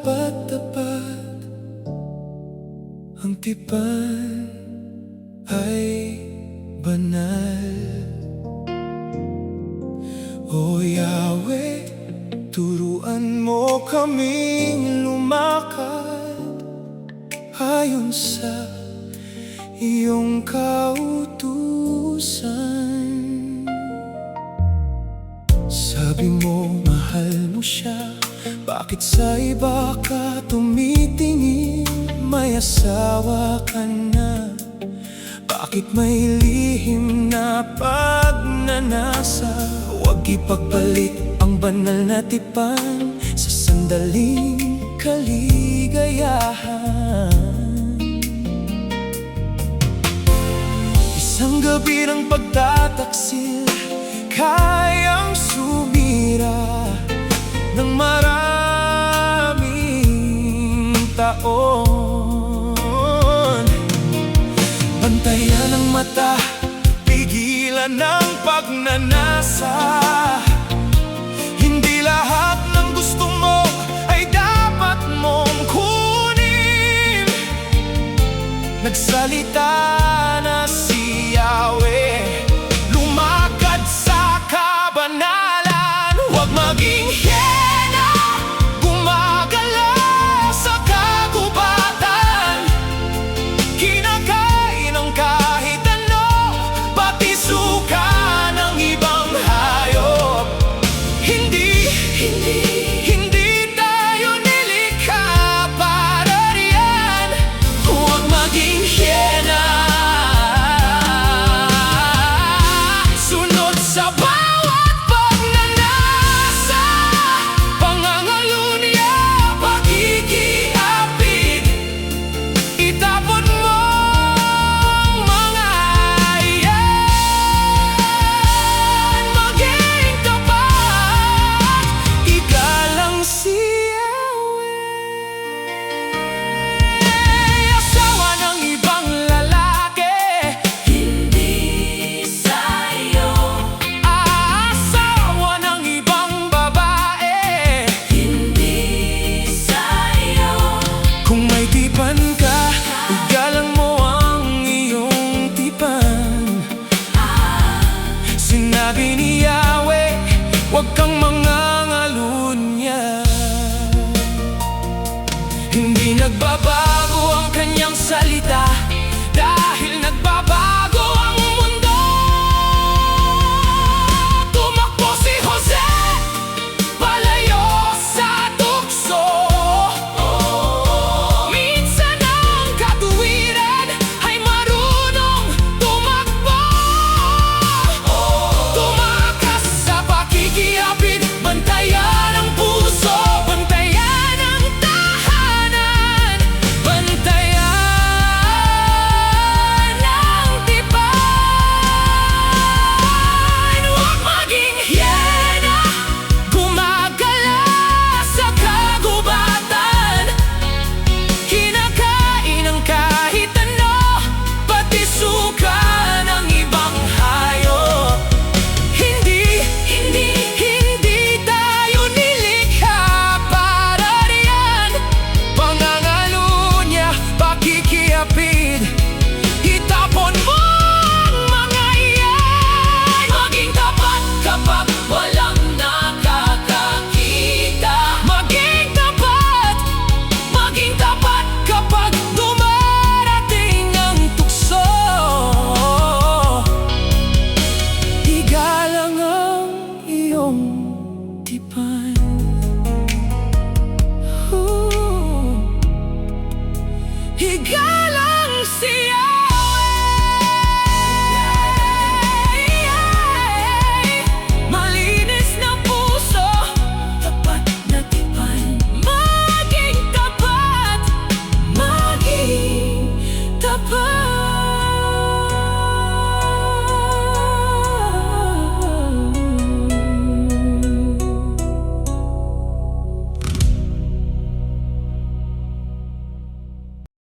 tapat-tapat, ang tipan ay banal. O Yahweh, turuan mo kaming lumakad ayon sa iyong kautusan. Sabi mo mahal mo siya, bakit sa iba ka tumitingin? May asawa ka na, bakit may lihim na pagnanasa? Huwag ipagpalit ang banal na tipan sa sandaling kaligayahan. Isang gabi ng pagtataksil, kayang sumira ng maraming taon. Bantayan ang mata, pigilan ang pagnanasa. Hindi lahat ng gusto mo ay dapat mong kunin. Nagsalita na si Yahweh, lumakad sa kabanalan. Huwag maging hyena, gumagala sa kagubatan. Kinakain ang kahit ano, pati suka ng ibang hayop. Hindi tayo nilikha para riyan. Huwag maging hyena, sunod sa bawat pagnanasa. Pangangalunya, pakikiapid, itapon mo ang mga iyan. Maging tapat, igalang si Yahweh. Asawa ng ibang lalaki, hindi sa'yo. Asawa ng ibang babae, hindi sa'yo. Kung may tipan ka, igalang mo ang iyong tipan. Sinabi ni Yahweh, huwag kang mangangalunya. Hindi nagbabago ang kanyang salita.